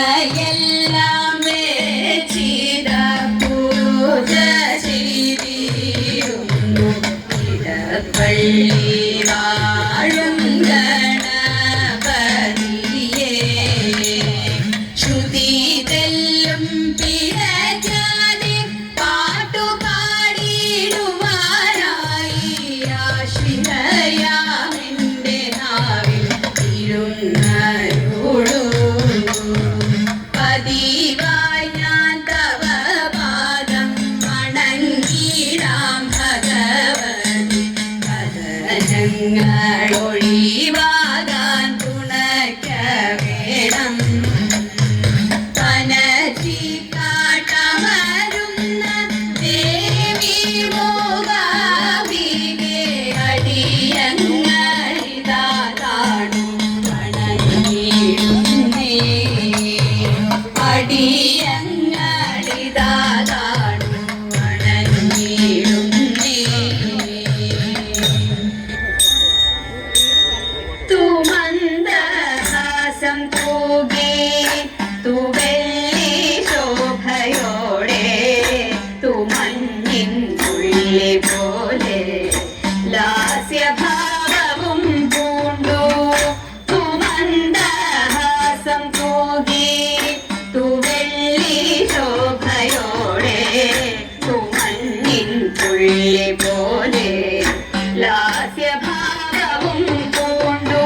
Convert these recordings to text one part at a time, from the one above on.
ഇവയെല്ലാം വെച്ചിത പൂജ ചെയ്തിരുന്നു ഇടപ്പള്ളി വാഴും ഗണപതിയെ ശ്രുതി തെല്ലും പിഴജാതെ പാട്ടുപാടിടുവാനായി ആശ്രിതയാമെന്റെ നാവിൽ ഇരുന്നരുളൂ. പതിവായി ഞാൻ തവ പാദം വണങ്ങിടാം ഭഗവതി കഥനങ്ങൾ ഒഴിവാകാൻ തുണയ്ക്ക വേണം. പനച്ചിക്കാട്ടമരുന്ന ദേവി മൂകാംബികേ അടിയങ്ങളിതാ താണു വണങ്ങിടുന്നേ. അടിയങ്ങളിതാ താണു വണങ്ങിടുന്നേ. തു മന്ദഹാസം തൂകേ തു വെള്ളി ശോഭയോടെ തു മഞ്ഞിൻ തുള്ളി പോലെ ലാസ്യഭാവവും പൂണ്ടു. തു മന്ദഹാസം തൂകേ തു വെള്ളി ശോഭയോടെ തു മഞ്ഞിൻ തുള്ളി പോലെ ലാസ്യഭാവവും പൂണ്ടു.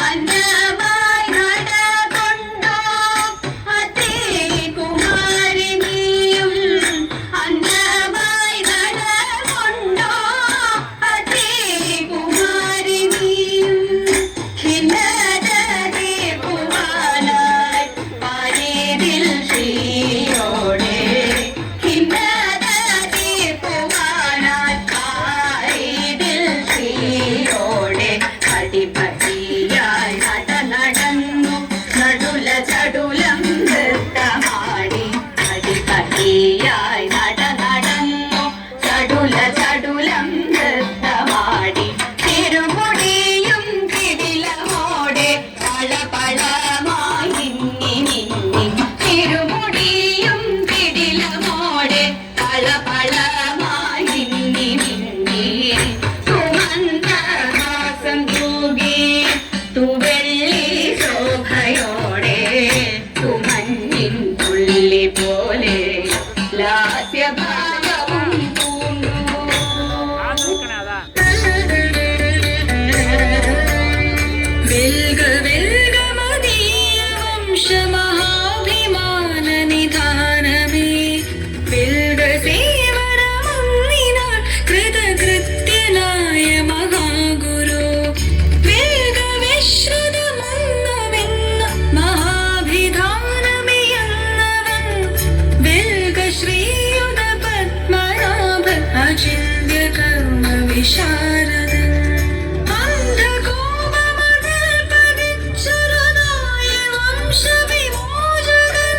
അന്നമായി നടകൊണ്ടോ അതേ കുമാരിനിയും അന്നമായി നടകൊണ്ടോ അതേ കുമാരിനിയും ഖിന്നതരെ പുവാനായി പാരിതിൽ ശ്രീയോടെ ഖിന്നതരെ പുവാനായി പാരിതിൽ ശ്രീയോടെ പടിപടിയായി നടന്നു നടുല ചടുലം നൃത്തമാടി. പടിപടിയായി നടന്നു ചടുല ചടുലം നൃത്തമാടി. തിരുമുടിയും കിടിലമോടെ പളപളമായി മിന്നി മിന്നി. തിരുമുടിയും കിടിലമോടെ പളപളമായി മിന്നി മിന്നി. സുമന്ദഹാസം തൂകി തു വെള്ളി ശോഭയോടെ തു മഞ്ഞിൻ തുള്ളി പോലെ ലാസ്യഭാവവും പൂണ്ടു. വെൽഗ വെൽഗ മദീയ വംശമഹാഭിമാന നിധാനമേ വെൽഗ സേവനമന്നിനാൽ കൃതകൃത്യനായ മഹാഗുരു വെൽഗ വിശ്രുതമന്നവെന്ന മഹാഭിധാനമേയെന്നവൻ വെൽഗ ശ്രീയുത പത്മനാഭ അചിന്യ കർമ്മ വിശാരദൻ അന്ധകോപമതിൽ പതിച്ചൊരുനായ വംശവിമോചകൻ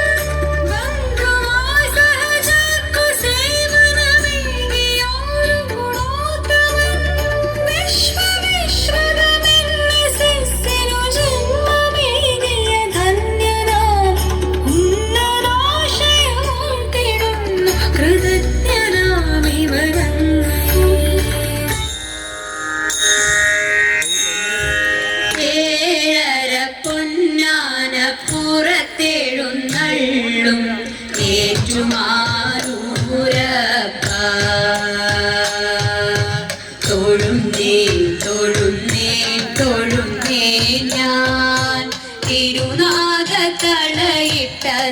ബന്ധുവായി സഹജർക്കു സേവനമേകിയൊരു ഗുണോത്തമൻ വിശ്വവിശ്രുതമെന്ന ശിസ്സിനു ജന്മമേകിയ ധന്യനാം ഉന്നതാശയമോർത്തിടുന്നു കൃതജ്ഞനാമിവരങ്ങയെ. ഏഴര പൊന്നാന പുറത്തെഴുന്നള്ളും ഏറ്റുമാറൂരപ്പ. തൊഴുന്നേ തൊഴുന്നേ തൊഴുന്നേ ഞാൻ തിരുനാഗത്തളയിട്ട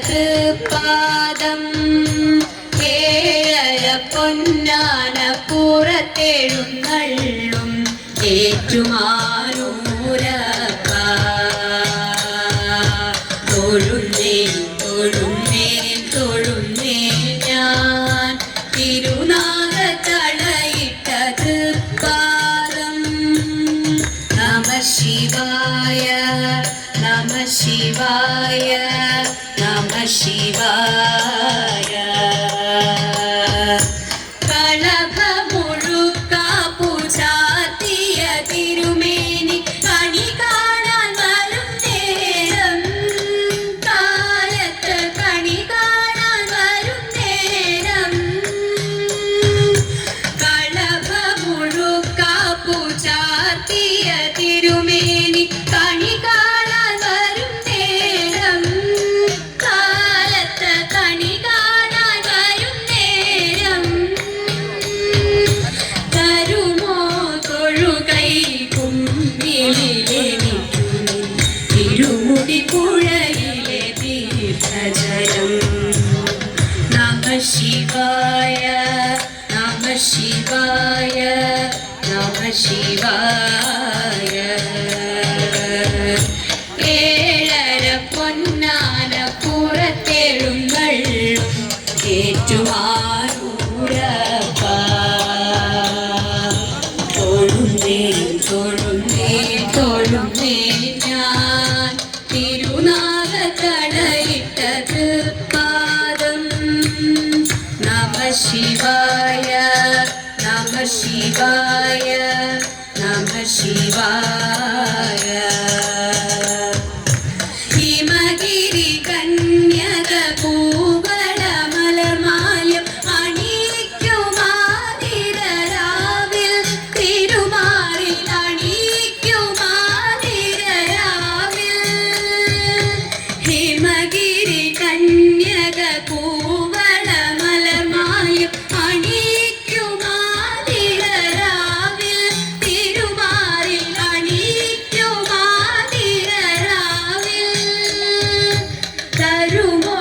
തൃപ്പാദം. ഏഴര പൊന്നാന പുറത്തെഴുന്നള്ളും ഏറ്റുമാറൂരപ്പ. നമഃ ശിവായ നമഃ ശിവായ കളഭമുഴുക്കാപ്പു ചാർത്തിയ തിരുമേനി കണി കാണാൻ വരും നേരം കാലത്ത് കണി കാണാൻ വരും നേരം കളഭമുഴുക്കാപ്പു ചാർത്തിയ തിരുമേനി കണി കാണാൻ വരും നേരം കാലത്ത് കണി കാണാൻ വരും നേരം തരുമോ തൊഴുകൈ കുമ്പിളിലെനിക്കു തിരുമുടി പുഴയിലെ തീർത്ഥജലം നമഃ ശിവായ നമഃ ശിവായ നമഃ ശിവായ ഏഴര പൊന്നാന പുറത്തെഴുന്നള്ളും ഏറ്റുമാനൂരപ്പ തൊഴുന്നേ തൊഴുന്നേ തൊഴുന്നേ ഞാൻ തിരുനാഗത്തടയിട്ട തൃപ്പാദം നമഃ ശിവായ നമഃ ശിവായ നമഃ ശിവായ ഹിമഗിരി കന്യക പൂവള മലർമാല്യം അണിയിക്കുമാതിരരാവിൽ തിരുമാറിൽ അണിയിക്കുമാതിരരാവിൽ ഹിമഗിരി കന്യക പൂവള മലർമാല്യം അണിയിക്കുമാതിരരാവിൽ തിരുമാറിൽ അണിയിക്കുമാതിരരാവിൽ തരുമോ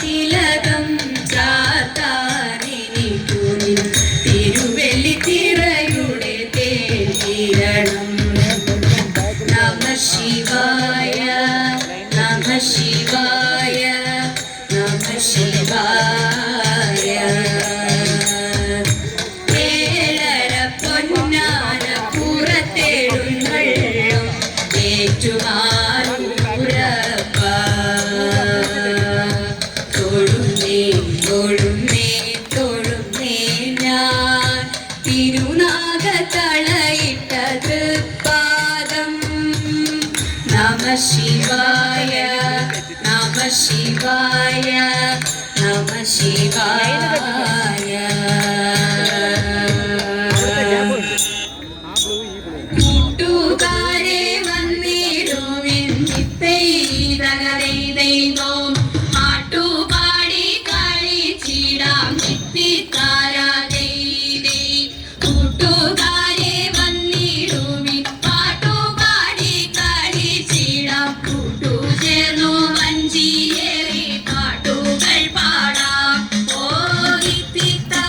തിലകം ചാത്താനിരിക്കു നിൻ തിരുവെള്ളിത്തിറയുടെ തേൻ കിരണം നമഃ ശിവായ നമഃ ശിവായ നമഃ ശിവായ ഏഴര പൊന്നാന പുറത്തെഴുന്നള്ളും ഏറ്റുമാനൂരപ്പ തൊഴുന്നേ തൊഴുന്നേ തൊഴുന്നേ ഞാൻ തിരുനാഗത്തളയിട്ട തൃപ്പാദം നമഃ ശിവായ നമഃ ശിവായ നമഃ ശിവായ കൂട്ടുകാരെ വന്നിടുവിൻ നിത്തൈതകതൈതൈതോം പാട്ടുപാടി കളിച്ചിടാം നിത്തിത്താരാതൈതൈ കൂട്ടുകാരെ വന്നിടുവിൻ പാട്ടുപാടി കളിച്ചിടാം കൂട്ടുചേർന്നു വഞ്ചിയേറി പാട്ടുകൾ പാടാം ഓ നിത്തിത്താ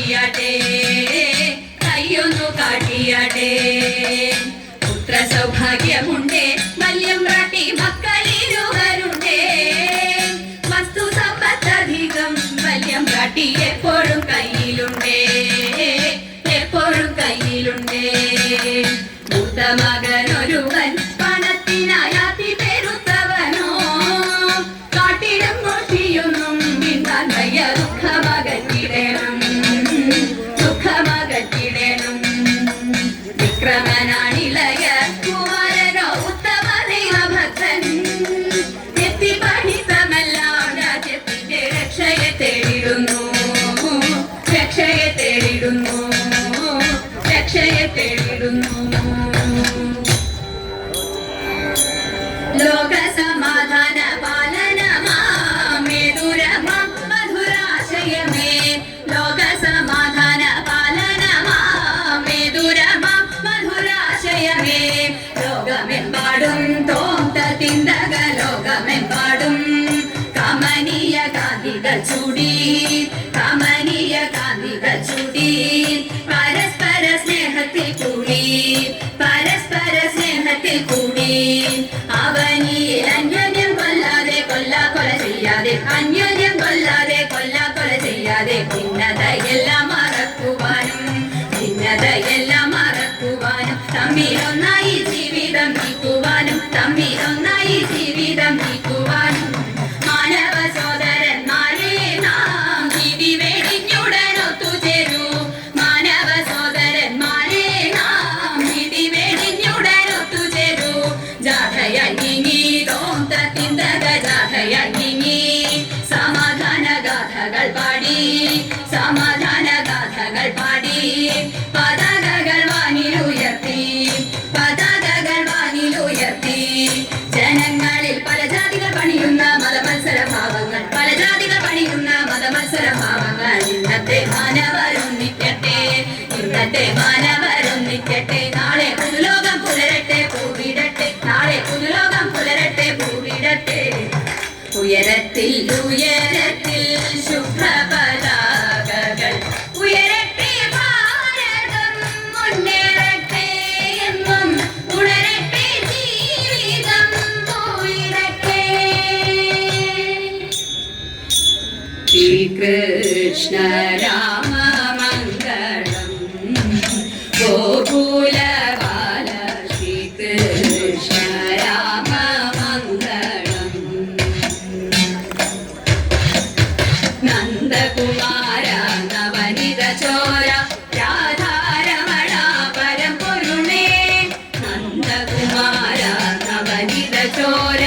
കാട്ടിയാട്ടെ, കയ്യൊന്നു കാട്ടിയാട്ടെ. പുത്ര സൗഭാഗ്യമുണ്ടേ, വല്യമ്പ്രാട്ടി മക്കളിരുവരുണ്ടേ. വസ്തു സമ്പത്തധികം വല്യമ്പ്രാട്ടി എപ്പോഴും കയ്യിലുണ്ടേ, എപ്പോഴും കയ്യിലുണ്ടേ. മൂത്ത മകനൊരുവൻ പണത്തിനായാത്തി പെരുത്തവനോ, കാട്ടിലും മോഷിയൊന്നും പിന്താൻ വയ്യ. ദുഃഖമകറ്റിടേണം, ദുഃഖമകറ്റിടേണം. വിക്രമനാണിളയ കുമാരനോ ഉത്തമ ദൈവഭക്തൻ. എത്തി പഠിത്തമെല്ലാം രാജ്യത്തിന്റെ രക്ഷയെ തേടിടുന്നു, രക്ഷയെ തേടിടുന്നു, രക്ഷയെ തേടിടുന്നു. ലോക സമാധാന പാലനമാമേ ദുരമാം മധുരാശയമേ. ലോക സമാധാന പാലനമാമേ ദുരമാം മധുരാശയമേ. ലോകമെമ്പാടും തോന്ത തിന്തക ലോകമെമ്പാടും കമനീയ കാന്തികൾ ചൂടി, കമനീയ കാന്തികൾ ചൂടി. പരസ്പര സ്നേഹത്തിൽ കൂടി, പരസ്പര സ്നേഹത്തിൽ കൂടി. അവനിൽ അന്യോന്യം കൊല്ലാതെ കൊല ചെയ്യാതെ, അന്യോന്യം കൊല്ലാതെ കൊല ചെയ്യാതെ. ഭിന്നതയെല്ലാം മറക്കുവാനും, ഭിന്നതയെല്ലാം മറക്കുവാനും. തമ്മിലൊന്നായി ജീവിതം നീക്കുവാനും, തമ്മിലൊന്നായി ജീവിതം നീക്കുവാനും. മാനവ സോദരന്മാരെ നാം നീതി വേടിഞ്ഞുടൻ ഒത്തുചേരൂ. മാനവ സോദരന്മാരെ നാം നീതി വേടിഞ്ഞുടൻ ഒത്തുചേരൂ. ജാഥയായി നീങ്ങി തോന്ത തിന്തക ജാഥയായി നീങ്ങി. സമാധാന ഗാഥകൾ പാടി, സമാധാന ഗാഥകൾ പാടി. പതാകകൾ വാനിലുയർത്തി, പതാകകൾ വാനിലുയർത്തി. ജനങ്ങളിൽ പല ജാതികൾ പണിയുന്ന മതമത്സര ഭാവങ്ങൾ, പല ജാതികൾ പണിയുന്ന മതമത്സര ഭാവങ്ങൾ. ഇന്നത്തെ മാനവരൊന്നിക്കട്ടെ, ഇന്നത്തെ മാനവരൊന്നിക്കട്ടെ. നാളെ പുതുലോകം പുലരട്ടെ, പൂവിടട്ടെ. നാളെ പുതുലോകം പുലരട്ടെ, പൂവിടട്ടെ. ഉയരത്തിൽ ഉയരത്തിൽ ശുഭ്രപതാകകൾ ഉയരട്ടെ. ഭാരതം മുന്നേറട്ടെ, എന്നും ഉണരട്ടെ. ജീവിതം പോയിടട്ടെ. ശ്രീകൃഷ്ണ രാമ മംഗളം ഗോകുലബാല. ശ്രീകൃഷ്ണ രാമ മംഗളം. നന്ദകുമാര നവനിത ചോര രാധാരമണ പരമ്പൊരുളേ. നന്ദകുമാര നവനിത ചോര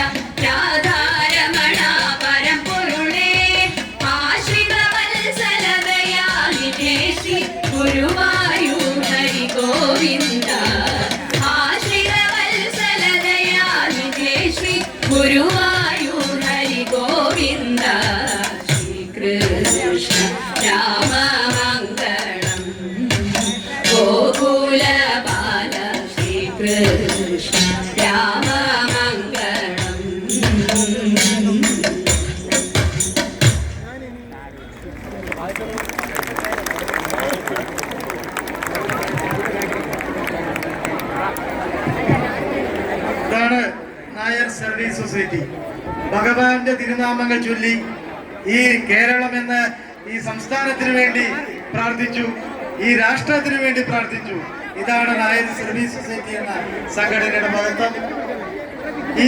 രാധാരമണ പരമ്പൊരുളേ. ആശ്രിത വത്സലതയാലിതേ ശ്രീ ഗുരുവായൂർ ഹരി ഗോവിന്ദ. ആശ്രിത വത്സലതയാലിതേ ശ്രീ ഗുരുവായൂർ ഹരി ഗോവിന്ദ. ശ്രീകൃഷ്ണ രാമ മംഗളം ഗോകുലബാല. ശ്രീകൃഷ്ണ രാമ മംഗളം. ഇതാണ് നായർ സർവീസ് സൊസൈറ്റി. ഭഗവാന്റെ തിരുനാമങ്ങൾ ചൊല്ലി ഈ കേരളം എന്ന ഈ സംസ്ഥാനത്തിന് വേണ്ടി പ്രാർത്ഥിച്ചു, ഈ രാഷ്ട്രത്തിന് വേണ്ടി പ്രാർത്ഥിച്ചു. ഇതാണ് നായർ സർവീസ് സൊസൈറ്റി എന്ന സംഘടനയുടെ മഹത്വം. ഈ